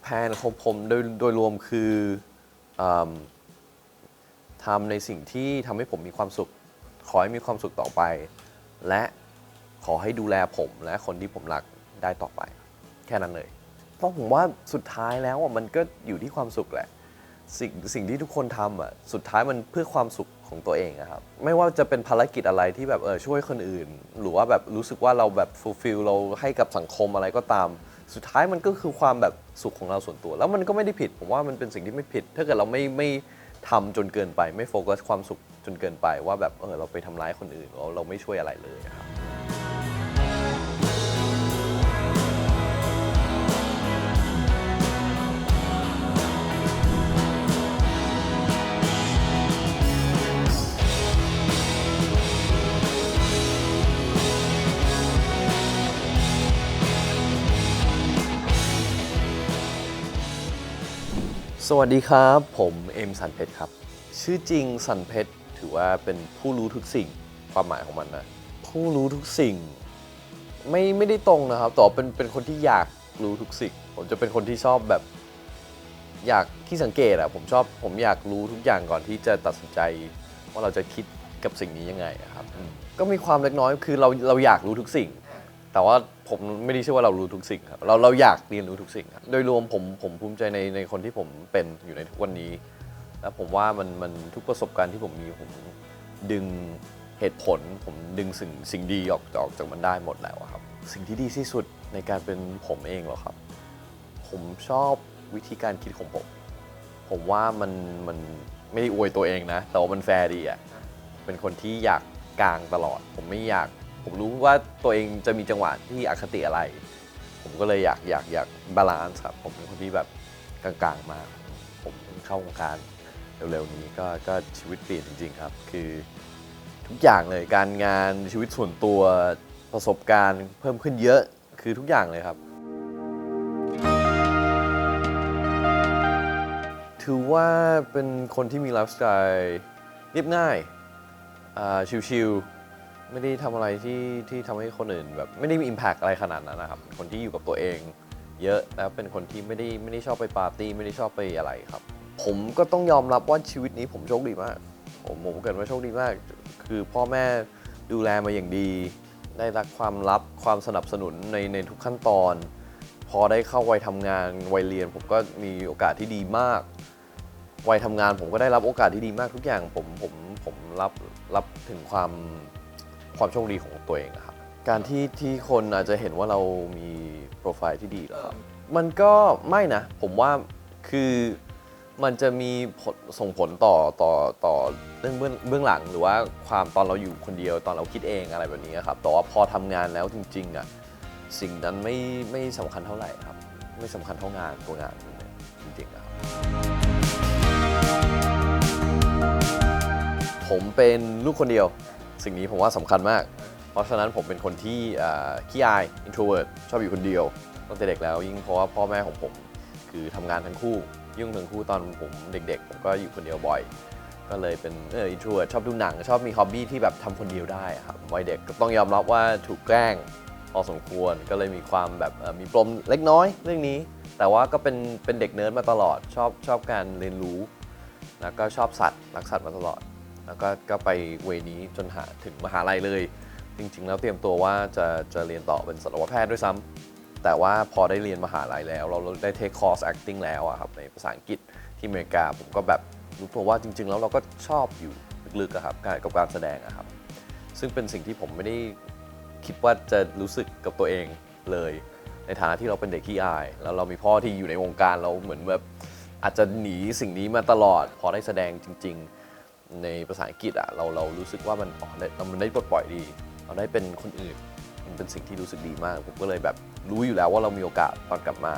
แผนของผมโดยรวมคือทำในสิ่งที่ทำให้ผมมีความสุขขอให้มีความสุขต่อไปและขอให้ดูแลผมและคนที่ผมรักได้ต่อไปแค่นั้นเลยเพราะผมว่าสุดท้ายแล้วมันก็อยู่ที่ความสุขแหละสิ่งที่ทุกคนทำสุดท้ายมันเพื่อความสุขของตัวเองครับไม่ว่าจะเป็นภารกิจอะไรที่แบบช่วยคนอื่นหรือว่าแบบรู้สึกว่าเราแบบฟูลฟิลเราให้กับสังคมอะไรก็ตามสุดท้ายมันก็คือความแบบสุขของเราส่วนตัวแล้วมันก็ไม่ได้ผิดผมว่ามันเป็นสิ่งที่ไม่ผิดถ้าเกิดเราไม่ทำจนเกินไปไม่โฟกัสความสุขจนเกินไปว่าแบบเราไปทำร้ายคนอื่นเราไม่ช่วยอะไรเลยครับสวัสดีครับผมเอ็มสันเพชรครับชื่อจริงสันเพชรถือว่าเป็นผู้รู้ทุกสิ่งความหมายของมันนะผู้รู้ทุกสิ่งไม่ได้ตรงนะครับแต่เป็นคนที่อยากรู้ทุกสิ่งผมจะเป็นคนที่ชอบแบบอยากที่สังเกตผมอยากรู้ทุกอย่างก่อนที่จะตัดสินใจว่าเราจะคิดกับสิ่งนี้ยังไงครับก็มีความเล็กน้อยคือเราอยากรู้ทุกสิ่งแต่ว่าผมไม่ได้เชื่อว่าเรารู้ทุกสิ่งครับเราอยากเรียนรู้ทุกสิ่งครับโดยรวมผมภูมิใจในคนที่ผมเป็นอยู่ในทุกวันนี้และผมว่ามันทุกประสบการณ์ที่ผมมีผมดึงเหตุผลผมดึงสิ่งดีออกจากมันได้หมดแล้วครับสิ่งที่ดีที่สุดในการเป็นผมเองเหรอครับผมชอบวิธีการคิดของผมว่ามันไม่ได้อวยตัวเองนะแต่ว่ามันแฟร์ดีเป็นคนที่อยากกลางตลอดผมรู้ว่าตัวเองจะมีจังหวะที่อคติอะไรผมก็เลยอยากบาลานซ์ครับผมเป็นคนที่แบบกลางๆมากผมเข้าวงการเร็วๆนี้ก็ชีวิตเปลี่ยนจริงๆครับคือทุกอย่างเลยการงานชีวิตส่วนตัวประสบการณ์เพิ่มขึ้นเยอะคือทุกอย่างเลยครับถือว่าเป็นคนที่มีไลฟ์สไตล์เรียบง่ายชิลๆไม่ได้ทำอะไรที่ทำให้คนอื่นแบบไม่ได้มี impact อะไรขนาดนั้นนะครับคนที่อยู่กับตัวเองเยอะแล้วเป็นคนที่ไม่ได้ชอบไปปาร์ตี้ไม่ได้ชอบไปอะไรครับผมก็ต้องยอมรับว่าชีวิตนี้ผมโชคดีมากผมเกิดมาโชคดีมากคือพ่อแม่ดูแลมาอย่างดีได้รับความลับความสนับสนุนในทุกขั้นตอนพอได้เข้าวัยทำงานวัยเรียนผมก็มีโอกาสที่ดีมากวัยทำงานผมก็ได้รับโอกาสที่ดีมากทุกอย่างผมรับถึงความโชคดีของตัวเองครับการที่คนอาจจะเห็นว่าเรามีโปรไฟล์ที่ดีหรอครับมันก็ไม่นะผมว่าคือมันจะมีส่งผลต่อเรื่องเบื้องหลังหรือว่าความตอนเราอยู่คนเดียวตอนเราคิดเองอะไรแบบนี้ครับแต่ว่าพอทำงานแล้วจริงๆสิ่งนั้นไม่สำคัญเท่าไหร่ครับไม่สำคัญเท่างานตัวงานจริงๆครับผมเป็นลูกคนเดียวสิ่งนี้ผมว่าสำคัญมากเพราะฉะนั้นผมเป็นคนที่ขี้อาย introvert ชอบอยู่คนเดียวตั้งแต่เด็กแล้วยิ่งเพราะว่าพ่อแม่ของผมคือทำงานทั้งคู่ยุ่งทั้งคู่ตอนผมเด็กๆผมก็อยู่คนเดียวบ่อยก็เลยเป็นintrovert ชอบดูหนังชอบมีฮ็อบบี้ที่แบบทำคนเดียวได้ครับวัยเด็กก็ต้องยอมรับว่าถูกแกล้งพอสมควรก็เลยมีความแบบมีปมเล็กน้อยเรื่องนี้แต่ว่าก็เป็นเด็กเนิร์ดมาตลอดชอบการเรียนรู้แล้วก็ชอบสัตว์รักสัตว์มาตลอดแล้วก็ไปเวนี้จนถึงมหาลัยเลยจริงๆแล้วเตรียมตัวว่าจะเรียนต่อเป็นสัตวแพทย์ด้วยซ้ำแต่ว่าพอได้เรียนมหาลัยแล้วเราได้เทคคอร์ส acting แล้วครับในภาษาอังกฤษที่อเมริกาผมก็แบบรู้ตัวว่าจริงๆแล้วเราก็ชอบอยู่ลึกๆครับกับการแสดงครับซึ่งเป็นสิ่งที่ผมไม่ได้คิดว่าจะรู้สึกกับตัวเองเลยในฐานะที่เราเป็นเด็กขี้อายแล้วเรามีพ่อที่อยู่ในวงการเราเหมือนแบบอาจจะหนีสิ่งนี้มาตลอดพอได้แสดงจริงๆในภาษาอังกฤษเรารู้สึกว่ามันได้ปลดปล่อยดีเราได้เป็นคนอื่นมันเป็นสิ่งที่รู้สึกดีมากผมก็เลยแบบรู้อยู่แล้วว่าเรามีโอกาสตอนกลับมา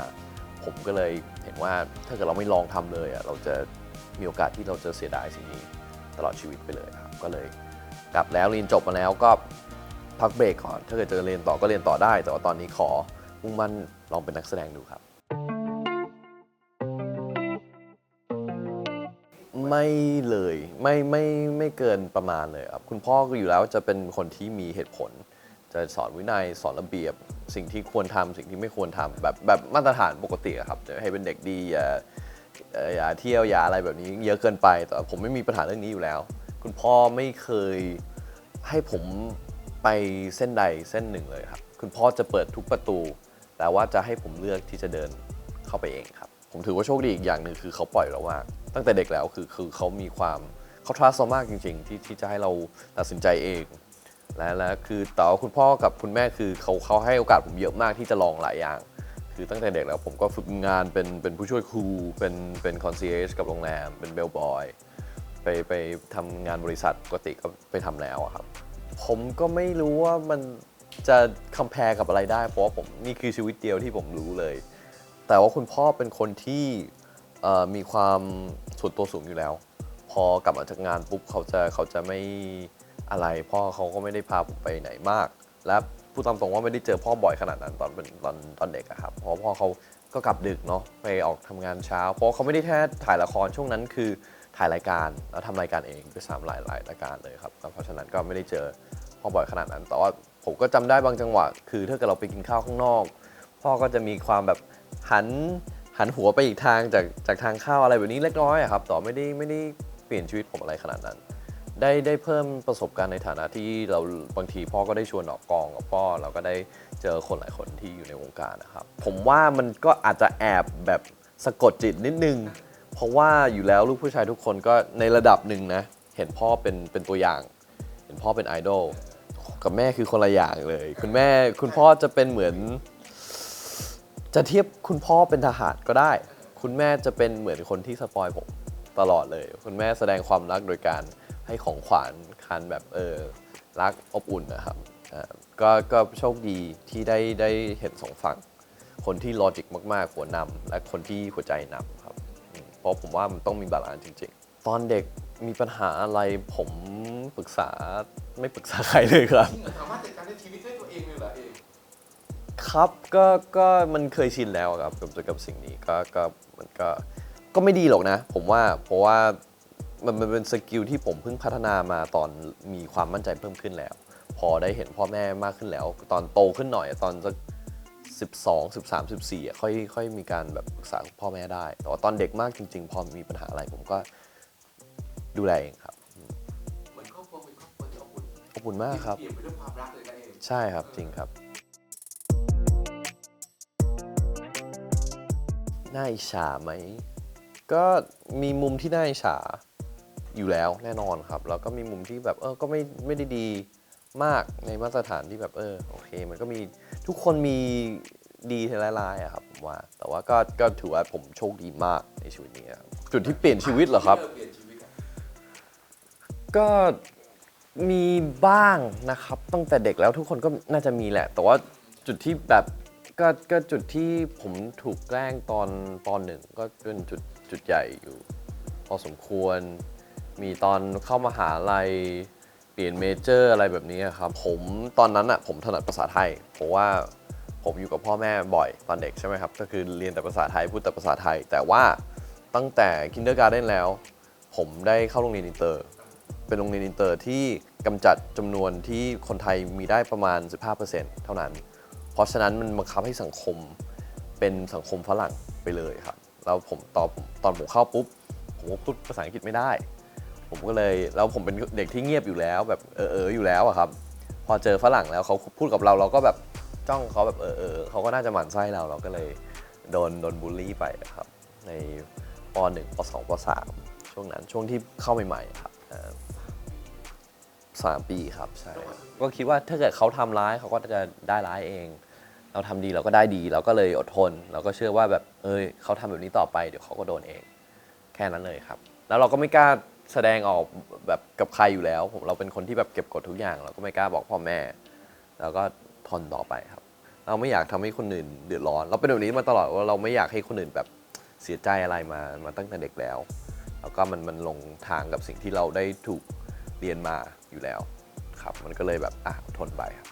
ผมก็เลยเห็นว่าถ้าเกิดเราไม่ลองทำเลยเราจะมีโอกาสที่เราจะเสียดายสิ่งนี้ตลอดชีวิตไปเลยครับก็เลยกลับแล้วเรียนจบมาแล้วก็พักเบรกก่อนถ้าเกิดจะเรียนต่อก็เรียนต่อได้แต่ว่าตอนนี้ขอมุ่งมั่นลองเป็นนักแสดงดูครับไม่เลยไม่เกินประมาณเลยครับคุณพ่อก็อยู่แล้วจะเป็นคนที่มีเหตุผลจะสอนวินัยสอนระเบียบ สิ่งที่ควรทำสิ่งที่ไม่ควรทำแบบมาตรฐานปกติอะครับให้เป็นเด็กดีอย่าเที่ยวอย่าอะไรแบบนี้เยอะเกินไปแต่ผมไม่มีปัญหาเรื่องนี้อยู่แล้วคุณพ่อไม่เคยให้ผมไปเส้นใดเส้นหนึ่งเลยครับคุณพ่อจะเปิดทุกประตูแต่ว่าจะให้ผมเลือกที่จะเดินเข้าไปเองครับผมถือว่าโชคดีอีกอย่างหนึ่งคือเขาปล่อยเรามากตั้งแต่เด็กแล้วคือเขามีความเขา trust เรามากจริงๆที่จะให้เราตัดสินใจเองและคือแต่ว่าคุณพ่อกับคุณแม่คือเขาให้โอกาสผมเยอะมากที่จะลองหลายอย่างคือตั้งแต่เด็กแล้วผมก็ฝึกงานเป็นผู้ช่วยครูเป็นคอนเซียร์กับโรงแรมเป็นเบลบอยไปทำงานบริษัทปกติก็ไปทำแล้วครับผมก็ไม่รู้ว่ามันจะคัมแพร์กับอะไรได้เพราะว่าผมนี่คือชีวิตเดียวที่ผมรู้เลยแต่ว่าคุณพ่อเป็นคนที่มีความส่วนตัวสูงอยู่แล้วพอกลับมาจากงานปุ๊บเขาจะไม่อะไรพ่อเขาก็ไม่ได้พาผมไปไหนมากและพูดตามตรงว่าไม่ได้เจอพ่อบ่อยขนาดนั้นตอนเด็กอะครับเพราะพ่อเขาก็กลับดึกเนาะไปออกทำงานเช้าเพราะเขาไม่ได้แค่ถ่ายละครช่วงนั้นคือถ่ายรายการแล้วทำรายการเองด้วยซ้ำหลายรายการเลยครับเพราะฉะนั้นก็ไม่ได้เจอพ่อบ่อยขนาดนั้นแต่ว่าผมก็จำได้บางจังหวะคือถ้าเกิดเราไปกินข้าวข้างนอกพ่อก็จะมีความแบบหันหัวไปอีกทางจากทางเข้าอะไรแบบนี้เล็กน้อยอะครับแต่ไม่ได้เปลี่ยนชีวิตผมอะไรขนาดนั้นได้เพิ่มประสบการณ์ในฐานะที่เราบางทีพ่อก็ได้ชวนออกกองกับพ่อเราก็ได้เจอคนหลายคนที่อยู่ในวงการนะครับผมว่ามันก็อาจจะแอบแบบสะกดจิตนิดนึงเพราะว่าอยู่แล้วลูกผู้ชายทุกคนก็ในระดับหนึ่งนะเห็นพ่อเป็นตัวอย่างเห็นพ่อเป็นไอดอลกับแม่คือคนละอย่างเลยคุณพ่อจะเป็นเหมือนจะเทียบคุณพ่อเป็นทหารก็ได้คุณแม่จะเป็นเหมือนคนที่สปอยผมตลอดเลยคุณแม่แสดงความรักโดยการให้ของขวัญคันแบบรักอบอุ่นนะครับก็โชคดีที่ได้เห็นสองฝั่งคนที่ลอจิกมากๆหัวนำและคนที่หัวใจนำครับเพราะผมว่ามันต้องมีบาลานซ์จริงๆตอนเด็กมีปัญหาอะไรผมไม่ปรึกษาใครเลยครับสามารถจัดการในชีวิตด้วยตัวเองเลยเหรอเอง ครับก็มันเคยชินแล้วครับกับสิ่งนี้มันก็ไม่ดีหรอกนะผมว่าเพราะว่ามันเป็นสกิลที่ผมเพิ่งพัฒนามาตอนมีความมั่นใจเพิ่มขึ้นแล้วพอได้เห็นพ่อแม่มากขึ้นแล้วตอนโตขึ้นหน่อยตอนสัก12 13 14อ่ะค่อยมีการแบบปรึกษาพ่อแม่ได้แต่ว่าตอนเด็กมากจริงๆพอมีปัญหาอะไรผมก็ดูแลเองครับเหมือนครอบครัวเป็นครอบครัวที่อบอุ่นอบอุ่นมากครับเปลี่ยนไปด้วยความรักเลยนะเองใช่ครับจริงครับน่าอิจฉาไหมก็มีมุมที่น่าอิจฉาอยู่แล้วแน่นอนครับแล้วก็มีมุมที่แบบก็ไม่ได้ดีมากในมาตรฐานที่แบบโอเคมันก็มีทุกคนมีดีทีละลายอะครับผมว่าแต่ว่าก็ถือว่าผมโชคดีมากในชีวิตนี้ครับจุดที่เปลี่ยนชีวิตเหรอครับก็มีบ้างนะครับตั้งแต่เด็กแล้วทุกคนก็น่าจะมีแหละแต่ว่าจุดที่แบบก็จุดที่ผมถูกแกล้งตอนป .1 ก็เป็นจุดใหญ่อยู่พอสมควรมีตอนเข้ามหาลัยเปลี่ยนเมเจอร์อะไรแบบนี้ครับผมตอนนั้นผมถนัดภาษาไทยเพราะว่าผมอยู่กับพ่อแม่บ่อยตอนเด็กใช่ไหมครับก็คือเรียนแต่ภาษาไทยพูดแต่ภาษาไทยแต่ว่าตั้งแต่คินเดอร์การ์เด้นแล้วผมได้เข้าโรงเรียนอินเตอร์เป็นโรงเรียนอินเตอร์ที่กำจัดจำนวนที่คนไทยมีได้ประมาณ 15% เท่านั้นเพราะฉะนั้นมันบังคับให้สังคมเป็นสังคมฝรั่งไปเลยครับแล้วตอนผมเข้าปุ๊บผมก็พูดภาษาอังกฤษไม่ได้ผมก็เลยแล้วผมเป็นเด็กที่เงียบอยู่แล้วแบบอยู่แล้วอะครับพอเจอฝรั่งแล้วเขาพูดกับเราก็แบบจ้องเขาแบบเขาก็น่าจะหมั่นไส้เราก็เลยโดนบูลลี่ไปครับในป .1 ป .2 ป .3 ช่วงนั้นช่วงที่เข้าใหม่ๆครับ3 ปีครับใช่ก็คิดว่าถ้าเกิดเขาทำร้ายเขาก็จะได้ร้ายเองเราทำดีเราก็ได้ดีเราก็เลยอดทนเราก็เชื่อว่าแบบเขาทำแบบนี้ต่อไปเดี๋ยวเขาก็โดนเองแค่นั้นเลยครับแล้วเราก็ไม่กล้าแสดงออกแบบกับใครอยู่แล้วเราเป็นคนที่แบบเก็บกดทุกอย่างเราก็ไม่กล้าบอกพ่อแม่แล้วก็ทนต่อไปครับเราไม่อยากทำให้คนอื่นเดือดร้อนเราเป็นแบบนี้มาตลอดว่าเราไม่อยากให้คนอื่นแบบเสียใจอะไรมาตั้งแต่เด็กแล้วแล้วก็มันลงทางกับสิ่งที่เราได้ถูกเรียนมาอยู่แล้วครับมันก็เลยแบบทนไปครับ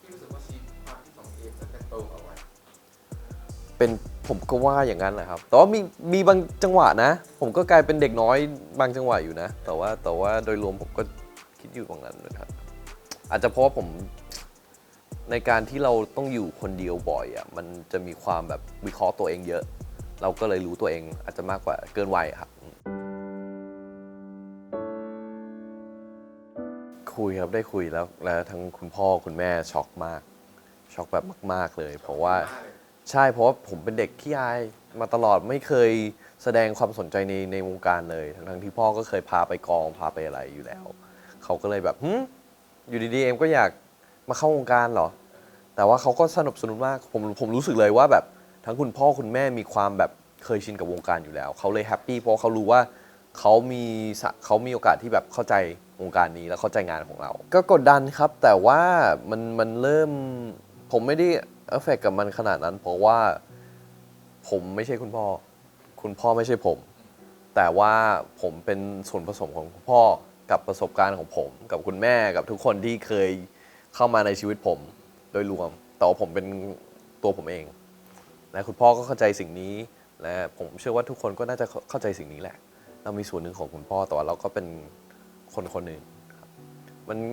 พี่รู้สึกว่าชีวิตความที่ของเอมจะโตเอาไว้เป็นผมก็ว่าอย่างนั้นแหละครับแต่ว่ามีบางจังหวะนะผมก็กลายเป็นเด็กน้อยบางจังหวะอยู่นะแต่ว่าโดยรวมผมก็คิดอยู่ตรงนั้นนะครับอาจจะเพราะว่าผม ในการที่เราต้องอยู่คนเดียวบ่อยอ่ะมันจะมีความแบบวิเคราะห์ตัวเองเยอะ เราก็เลยรู้ตัวเองอาจจะมากกว่าเกินวัยครับคุยครับได้คุยแล้วทั้งคุณพ่อคุณแม่ช็อกมากช็อกแบบมากๆเลยเพราะว่าใช่เพราะว่าผมเป็นเด็กขี้อายมาตลอดไม่เคยแสดงความสนใจในวงการเลยทั้งที่พ่อก็เคยพาไปกองพาไปอะไรอยู่แล้วเขาก็เลยแบบอยู่ดีๆเอ็มก็อยากมาเข้าวงการเหรอแต่ว่าเขาก็สนับสนุนมากผมรู้สึกเลยว่าแบบทั้งคุณพ่อคุณแม่มีความแบบเคยชินกับวงการอยู่แล้วเขาเลยแฮปปี้เพราะเขารู้ว่าเขามีโอกาสที่แบบเข้าใจวงการนี้แล้วเข้าใจงานของเรา ก็กดดันครับแต่ว่ามันเริ่มผมไม่ได้เอฟเฟกกับมันขนาดนั้น เพราะว่าผมไม่ใช่คุณพ่อไม่ใช่ผม แต่ว่าผมเป็นส่วนผสมของคุณพ่อกับประสบการณ์ของผมกับคุณแม่กับทุกคนที่เคยเข้ามาในชีวิตผมโดยรวมแต่ว่าผมเป็นตัวผมเองและคุณพ่อก็เข้าใจสิ่งนี้และผมเชื่อว่าทุกคนก็น่าจะเข้าใจสิ่งนี้แหละเรามีส่วนหนึ่งของคุณพ่อแต่ว่าเราก็เป็นคนหนึ่ง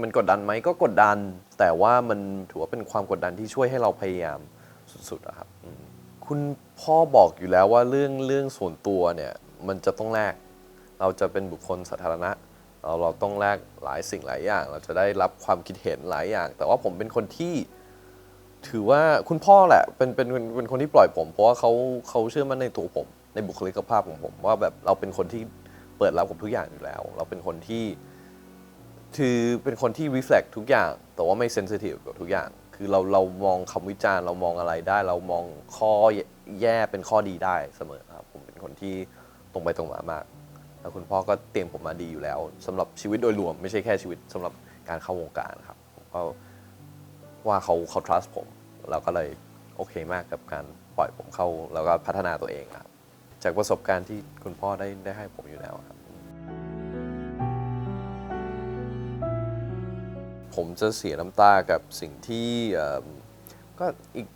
มันกดดันไหมก็กดดันแต่ว่ามันถือว่าเป็นความกดดันที่ช่วยให้เราพยายามสุดๆนะครับคุณพ่อบอกอยู่แล้วว่าเรื่องส่วนตัวเนี่ยมันจะต้องแลกเราจะเป็นบุคคลสาธารณะเราต้องแลกหลายสิ่งหลายอย่างเราจะได้รับความคิดเห็นหลายอย่าง แต่ว่าผมเป็นคนที่ถือว่าคุณพ่อแหละเป็นคนที่ปล่อยผมเพราะว่าเขาเชื่อมั่นในตัวผมในบุคลิกภาพของผมว่าแบบเราเป็นคนที่เปิดรับกับทุกอย่างอยู่แล้วเราเป็นคนที่คือเป็นคนที่ reflect ทุกอย่างแต่ว่าไม่ sensitive กับทุกอย่างคือเรามองคำวิจารณ์เรามองอะไรได้เรามองข้อแย่เป็นข้อดีได้เสมอครับผมเป็นคนที่ตรงไปตรงมามากแล้วคุณพ่อก็เตรียมผมมาดีอยู่แล้วสำหรับชีวิตโดยรวมไม่ใช่แค่ชีวิตสำหรับการเข้าวงการครับผมก็ว่าเขา trust ผมเราก็เลยโอเคมากกับการปล่อยผมเข้าแล้วก็พัฒนาตัวเองครับจากประสบการณ์ที่คุณพ่อได้ให้ผมอยู่แล้วครับผมจะเสียน้ำตากับสิ่งที่ก็อีก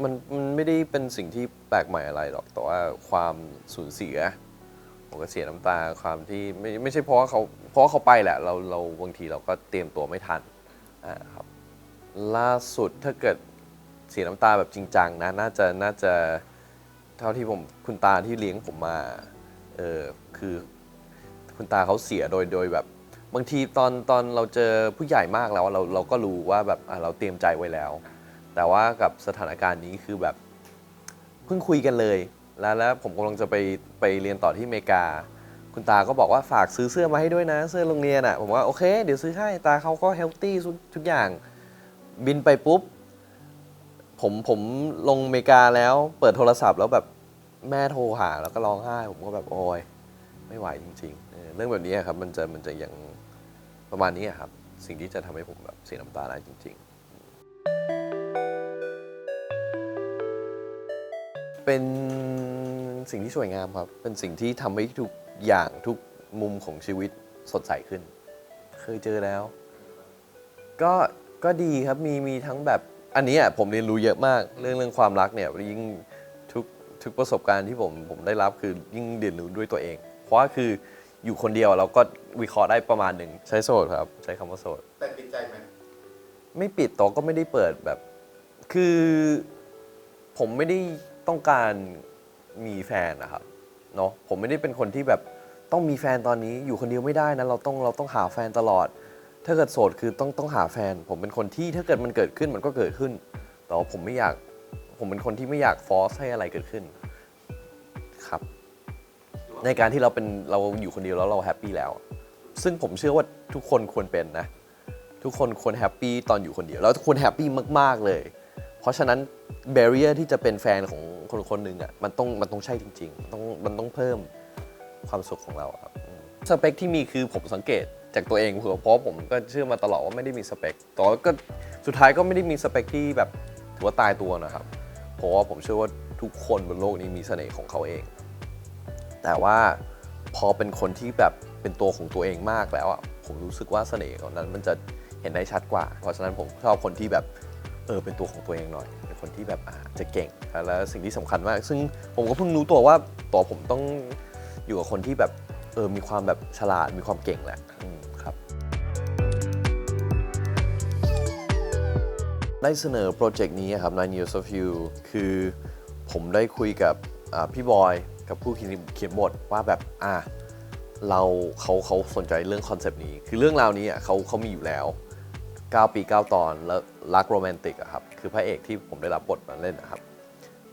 มันไม่ได้เป็นสิ่งที่แปลกใหม่อะไรหรอกแต่ว่าความสูญเสียผมก็เสียน้ำตาความที่ไม่ใช่เพราะว่าเขาไปแหละเราบางทีเราก็เตรียมตัวไม่ทันครับล่าสุดถ้าเกิดเสียน้ำตาแบบจริงจังนะน่าจะเท่าที่คุณตาที่เลี้ยงผมมาคือคุณตาเขาเสียโดยแบบบางทีตอนเราเจอผู้ใหญ่มากแล้วเราก็รู้ว่าแบบเราเตรียมใจไว้แล้วแต่ว่ากับสถานการณ์นี้คือแบบเพิ่งคุยกันเลยแล้วผมกำลังจะไปเรียนต่อที่อเมริกาคุณตาก็บอกว่าฝากซื้อเสื้อมาให้ด้วยนะเสื้อโรงเรียนอ่ะผมว่าโอเคเดี๋ยวซื้อให้ตาเขาก็เฮลตี้ทุกอย่างบินไปปุ๊บผมลงอเมริกาแล้วเปิดโทรศัพท์แล้วแบบแม่โทรหาแล้วก็ร้องไห้ผมก็แบบโอยไม่ไหวจริงๆเรื่องแบบนี้ครับมันจะยังประมาณนี้ครับสิ่งที่จะทำให้ผมแบบเสียน้ำตาได้จริงๆเป็นสิ่งที่สวยงามครับเป็นสิ่งที่ทำให้ทุกอย่างทุกมุมของชีวิตสดใสขึ้นเคยเจอแล้วก็ดีครับมีทั้งแบบอันนี้ผมเรียนรู้เยอะมากเรื่องความรักเนี่ยยิ่งทุกประสบการณ์ที่ผมได้รับคือยิ่งเรียนรู้ด้วยตัวเองเพราะว่าคืออยู่คนเดียวเราก็วิเคราะห์ได้ประมาณหนึ่งใช้โสดครับใช้คำว่าโสดแต่ปิดใจไหมไม่ปิดแต่ก็ไม่ได้เปิดแบบคือผมไม่ได้ต้องการมีแฟนนะครับเนาะผมไม่ได้เป็นคนที่แบบต้องมีแฟนตอนนี้อยู่คนเดียวไม่ได้นะเราต้องหาแฟนตลอดถ้าเกิดโสดคือต้องหาแฟนผมเป็นคนที่ถ้าเกิดมันเกิดขึ้นมันก็เกิดขึ้นแต่ว่าผมเป็นคนที่ไม่อยากฟอร์สให้อะไรเกิดขึ้นครับในการที่เราอยู่คนเดียวแล้วเราแฮปปี้แล้วซึ่งผมเชื่อว่าทุกคนควรเป็นนะทุกคนควรแฮปปี้ตอนอยู่คนเดียวแล้วทุกคนแฮปปี้มากๆเลยเพราะฉะนั้นแบเรียร์ที่จะเป็นแฟนของคนหนึ่งมันต้องใช่จริงๆมันต้องเพิ่มความสุขของเราครับสเปคที่มีคือผมสังเกตจากตัวเองเพราะผมก็เชื่อมาตลอดว่าไม่ได้มีสเปคแต่ก็สุดท้ายก็ไม่ได้มีสเปคที่แบบถือว่าตายตัวนะครับเพราะว่าผมเชื่อว่าทุกคนบนโลกนี้มีเสน่ห์ของเขาเองแต่ว่าพอเป็นคนที่แบบเป็นตัวของตัวเองมากแล้วผมรู้สึกว่าเสน่ห์ของนั้นมันจะเห็นได้ชัดกว่าเพราะฉะนั้นผมชอบคนที่แบบเป็นตัวของตัวเองหน่อยเป็นคนที่แบบจะเก่งแล้วสิ่งที่สำคัญมากซึ่งผมก็เพิ่งรู้ตัวว่าตัวผมต้องอยู่กับคนที่แบบมีความแบบฉลาดมีความเก่งแหละครับ ได้เสนอโปรเจกต์นี้ครับ Nine Years of You คือผมได้คุยกับพี่บอยกับผู้เขียนบทว่าแบบเขาสนใจเรื่องคอนเซปต์นี้คือเรื่องราวนี้เขามีอยู่แล้ว9 ปี 9 ตอนแล้วรักโรแมนติกครับคือพระเอกที่ผมได้รับบทมาเล่นนะครับ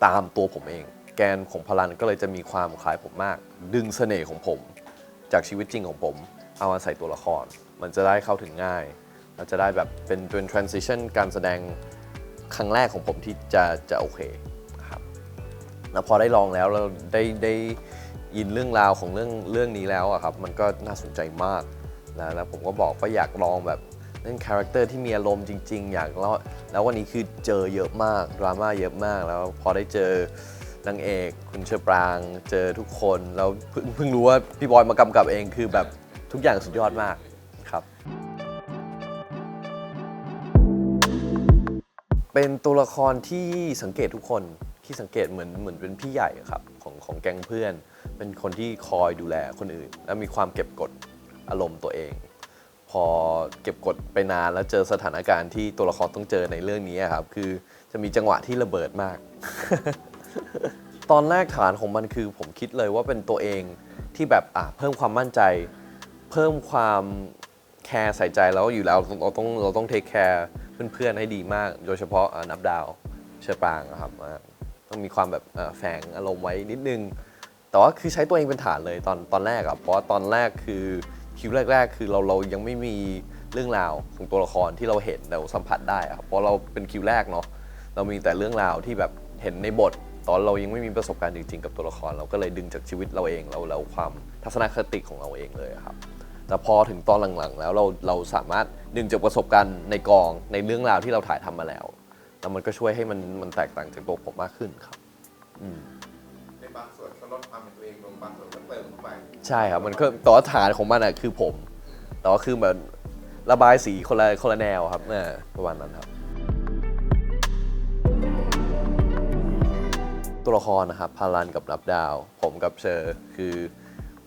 ตามตัวผมเองแกนของพลันก็เลยจะมีความคล้ายผมมากดึงเสน่ห์ของผมจากชีวิตจริงของผมเอามาใส่ตัวละครมันจะได้เข้าถึงง่ายมันจะได้แบบเป็น transition การแสดงครั้งแรกของผมที่จะโอเคครับแล้วพอได้ลองแล้วเราได้ยินเรื่องราวของเรื่องนี้แล้วครับมันก็น่าสนใจมากแล้วผมก็บอกว่าอยากลองแบบเล่นคาแรคเตอร์ที่มีอารมณ์จริงๆอยากแล้ววันนี้คือเจอเยอะมากดราม่าเยอะมากแล้วพอได้เจอนางเอกคุณเชอปรางเจอทุกคนแล้วเพิ่งรู้ว่าพี่บอยมากำกับเองคือแบบทุกอย่างสุดยอดมากครับเป็นตัวละครที่สังเกตทุกคนที่สังเกตเหมือนเป็นพี่ใหญ่ครับของแก๊งเพื่อนเป็นคนที่คอยดูแลคนอื่นแล้วมีความเก็บกดอารมณ์ตัวเองพอเก็บกดไปนานแล้วเจอสถานการณ์ที่ตัวละครต้องเจอในเรื่องนี้ครับคือจะมีจังหวะที่ระเบิดมาก ตอนแรกฐานของมันคือผมคิดเลยว่าเป็นตัวเองที่แบบเพิ่มความมั่นใจเพิ่มความแคร์ใส่ใจแล้วอยู่แล้วเราต้องเทคแคร์เพื่อนๆให้ดีมากโดยเฉพาะนับดาวเชอปรางครับต้องมีความแบบแฝงอารมณ์ไว้นิดนึงแต่ว่าคือใช้ตัวเองเป็นฐานเลยตอนแรกเพราะว่าตอนแรกคือคิวแรกๆคือเรายังไม่มีเรื่องราวของตัวละครที่เราเห็นเราสัมผัสได้ครับเพราะเราเป็นคิวแรกเนาะเรามีแต่เรื่องราวที่แบบเห็นในบทตอนเรายังไม่มีประสบการณ์จริงๆกับตัวละครเราก็เลยดึงจากชีวิตเราเองเราความทัศนคติของเราเองเลยครับแต่พอถึงตอนหลังๆแล้วเราสามารถดึงจากประสบการณ์ในกองในเรื่องราวที่เราถ่ายทำมาแล้วมันก็ช่วยให้มันแตกต่างจากตัวผมมากขึ้นครับในบางส่วนก็ลดความเป็นตัวเองลงบางส่วนก็เติมเข้าไปใช่ครับมันก็แต่ว่าฐานของมันคือผมแต่ว่าคือแบบระบายสีคนละแนวครับประมาณนั้นครับตัวละครนะครับพารันกับนับดาวผมกับเชอร์คือ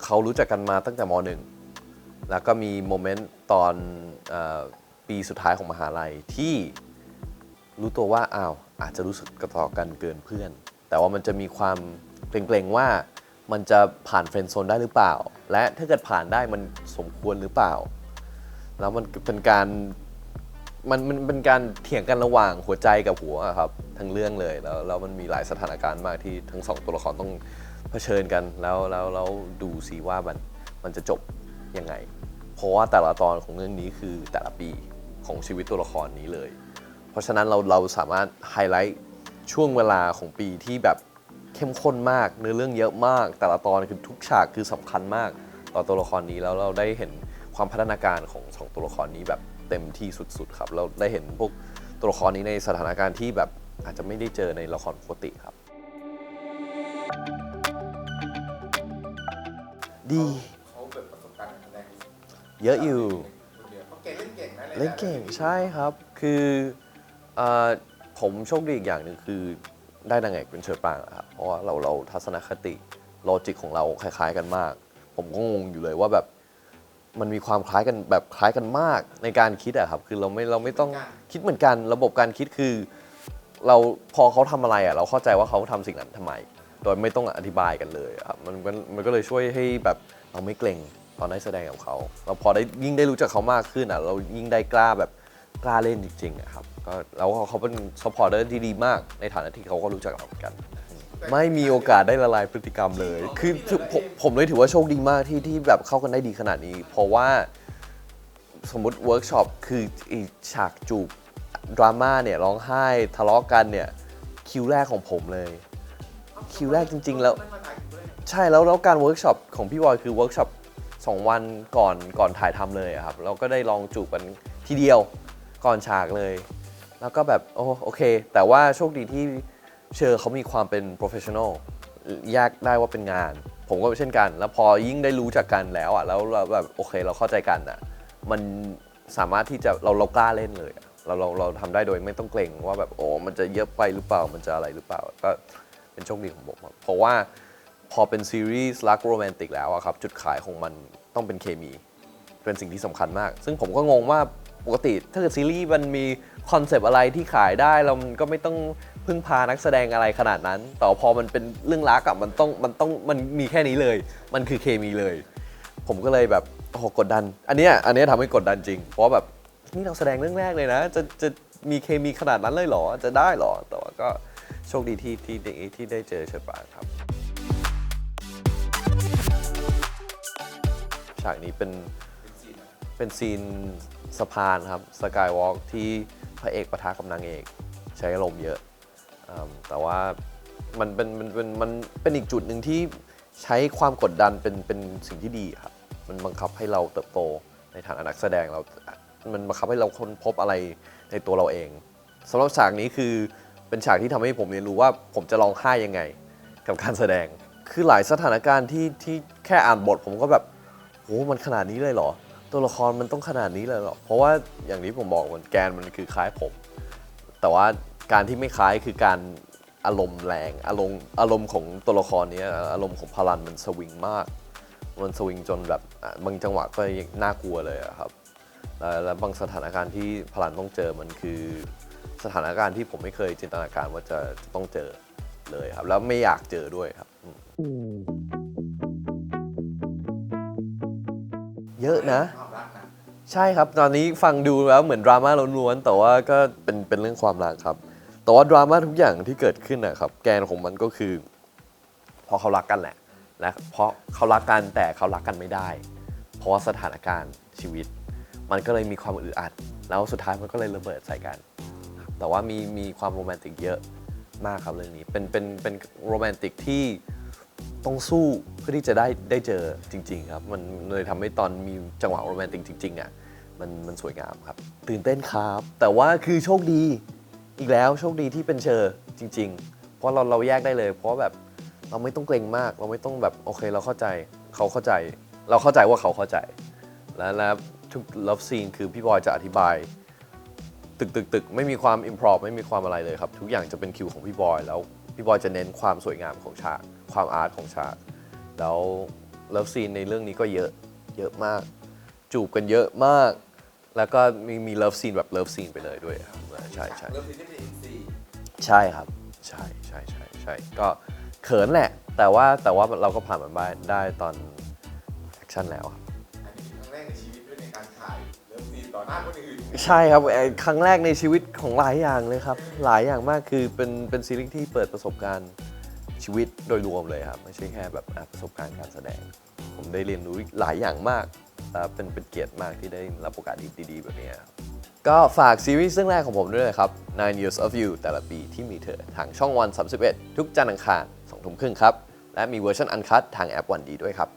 เขารู้จักกันมาตั้งแต่ม .1 แล้วก็มีโมเมนต์ตอนปีสุดท้ายของมหาลัยที่รู้ตัวว่าอาจจะรู้สึกต่อกันเกินเพื่อนแต่ว่ามันจะมีความเกรงๆว่ามันจะผ่านเฟรนด์โซนได้หรือเปล่าและถ้าเกิดผ่านได้มันสมควรหรือเปล่าแล้วมันเป็นการเถียงกันระหว่างหัวใจกับหัวครับทั้งเรื่องเลยแล้วมันมีหลายสถานการณ์มากที่ทั้งสองตัวละครต้องเผชิญกันแล้วดูสิว่ามันจะจบยังไงเพราะว่าแต่ละตอนของเรื่องนี้คือแต่ละปีของชีวิตตัวละครนี้เลยเพราะฉะนั้นเราสามารถไฮไลท์ช่วงเวลาของปีที่แบบเข้มข้นมากเนื้อเรื่องเยอะมากแต่ละตอนคือทุกฉากคือสำคัญมากต่อตัวละครนี้แล้วเราได้เห็นความพัฒนาการของสองตัวละครนี้แบบเต็มที่สุดๆครับเราได้เห็นพวกตัวละครนี้ในสถานการณ์ที่แบบอาจจะไม่ได้เจอในละครปกติครับดีเขาเปิดประสบการณ์การแสดงเยอะอยู่เขาเก่งเล่นเก่งนะเล่นเก่งใช่ครับคือผมโชคดีอีกอย่างหนึ่งคือได้นางเอกเป็นเชอปรางครับเพราะว่าเราทัศนคติโลจิกของเราคล้ายๆกันมากผมก็งงอยู่เลยว่าแบบมันมีความคล้ายกันแบบคล้ายกันมากในการคิดครับคือเราไม่ต้องคิดเหมือนกันระบบการคิดคือเราพอเขาทำอะไรเราเข้าใจว่าเขาทำสิ่งนั้นทำไมโดยไม่ต้องอธิบายกันเลยครับมันก็เลยช่วยให้แบบเราไม่เกรงตอนได้แสดงกับเขาเราพอได้ยิ่งได้รู้จักเขามากขึ้นเรายิ่งได้กล้าเล่นจริงๆครับก็แล้วเขาเป็นซัพพอร์ตเตอร์ที่ดีมากในฐานะที่เขาก็รู้จักเราเหมือนกันไม่มีโอกาสได้ละลายพฤติกรรมเลยคือผมเลยถือว่าโชคดีมากที่แบบเข้ากันได้ดีขนาดนี้เพราะว่าสมมุติเวิร์กช็อปคือฉากจูบดราม่าเนี่ยร้องไห้ทะเลาะกันเนี่ยคิวแรกของผมเลยคิวแรกจริงๆแล้วใช่แล้วการเวิร์กช็อปของพี่บอยคือเวิร์กช็อป2 วันก่อนถ่ายทำเลยครับเราก็ได้ลองจูบกันทีเดียวก่อนฉากเลยแล้วก็แบบโอเคแต่ว่าโชคดีที่เชอร์เขามีความเป็น professional แยกได้ว่าเป็นงานผมก็เช่นกันแล้วพอยิ่งได้รู้จักกันแล้วแล้วเราแบบโอเคเราเข้าใจกันมันสามารถที่จะเรากล้าเล่นเลยเราทำได้โดยไม่ต้องเกรงว่าแบบมันจะเยอะไปหรือเปล่ามันจะอะไรหรือเปล่าก็เป็นโชคดีของผมเพราะว่าพอเป็นซีรีส์รักโรแมนติกแล้วครับจุดขายของมันต้องเป็นเคมีเป็นสิ่งที่สำคัญมากซึ่งผมก็งงว่า ปกติถ้าเกิดซีรีส์มันมีคอนเซปต์อะไรที่ขายได้เรามันก็ไม่ต้องพึ่งพานักแสดงอะไรขนาดนั้น แต่พอมันเป็นเรื่องรักอะมันมีแค่นี้เลย มันคือเคมีเลย ผมก็เลยแบบโอ้โหกดดัน อันเนี้ยทำให้กดดันจริง เพราะว่าแบบนี่เราแสดงเรื่องแรกเลยนะ จะมีเคมีขนาดนั้นเลยเหรอ จะได้เหรอ แต่ว่าก็โชคดีที่ได้เจอเชอปรางครับ ฉากนี้เป็นซีนสะพานครับสกายวอล์กที่พระเอกปะทะกับนางเอกใช้อารมณ์เยอะแต่ว่ามันเป็นอีกจุดหนึ่งที่ใช้ความกดดันเป็นสิ่งที่ดีครับมันบังคับให้เราเติบโตในฐานะนักแสดงมันบังคับให้เราค้นพบอะไรในตัวเราเองสำหรับฉากนี้คือเป็นฉากที่ทำให้ผมเรียนรู้ว่าผมจะร้องไห้ยังไงกับการแสดงคือหลายสถานการณ์ที่แค่อ่านบทผมก็แบบโหมันขนาดนี้เลยเหรอตัวละครมันต้องขนาดนี้เลยเหรอเพราะว่าอย่างที่ผมบอกมันแกนมันคือคล้ายผมแต่ว่าการที่ไม่คล้ายคือการอารมณ์แรงอารมณ์ของตัวละครนี้อารมณ์ของพลันมันสวิงมากมันสวิงจนแบบบางจังหวะก็น่ากลัวเลยครับแล้วบางสถานการณ์ที่พลันต้องเจอมันคือสถานการณ์ที่ผมไม่เคยจินตนาการว่าจะต้องเจอเลยครับแล้วไม่อยากเจอด้วยครับเยอะนะใช่ครับตอนนี้ฟังดูแล้วเหมือนดราม่าล้วนๆแต่ว่าก็เป็นเรื่องความรักครับแต่ว่าดราม่าทุกอย่างที่เกิดขึ้นนะครับแกนของมันก็คือเพราะเขารักกันแหละและเพราะเขารักกันแต่เขารักกันไม่ได้เพราะว่าสถานการณ์ชีวิตมันก็เลยมีความอึดอัดแล้วสุดท้ายมันก็เลยระเบิดใส่กันแต่ว่ามีความโรแมนติกเยอะมากครับเรื่องนี้เป็นโรแมนติกที่ต้องสู้เพื่อที่จะได้เจอจริงๆครับมันเลยทำให้ตอนมีจังหวะโรแมนติกจริงๆอ่ะมันสวยงามครับตื่นเต้นครับแต่ว่าคือโชคดีอีกแล้วโชคดีที่เป็นเชอจริงๆเพราะเราแยกได้เลยเพราะแบบเราไม่ต้องเกรงมากเราไม่ต้องแบบโอเคเราเข้าใจเขาเข้าใจเราเข้าใจว่าเขาเข้าใจแล้วทุกเลิฟซีนคือพี่บอยจะอธิบายตึกไม่มีความอิมพรอไม่มีความอะไรเลยครับทุกอย่างจะเป็นคิวของพี่บอยแล้วพี่บอยจะเน้นความสวยงามของฉากความอาร์ตของฉากแล้วเลิฟซีนในเรื่องนี้ก็เยอะมากจูบกันเยอะมากแล้วก็มีเลิฟซีนแบบเลิฟซีนไปเลยด้วยครับใช่เริ่มที่จะเป็นอินซี ใช่ครับใช่ก็เขินแหละแต่ว่าเราก็ผ่านมันได้ตอนแอคชั่นแล้วครับ อันนี้ครั้งแรกในชีวิตด้วยในการถ่ายเริ่มซีนต่อหน้าคนอื่น ใช่ครับครั้งแรกในชีวิตของหลายอย่างเลยครับหลายอย่างมากคือเป็นซีรีส์ที่เปิดประสบการณ์ชีวิตโดยรวมเลยครับไม่ใช่แค่แบบประสบการณ์การแสดงผมได้เรียนรู้หลายอย่างมากและเป็นเกียรติมากที่ได้รับโอกาสดีๆแบบนี้ครับก็ฝากซีรีส์เรื่องแรกของผมด้วยนะครับ Nine Years of You แต่ละปีที่มีเธอทางช่องวัน31ทุกจันทร์อังคาร 20:30 ครับและมีเวอร์ชันอันคัตทางแอปวันดีด้วยครับ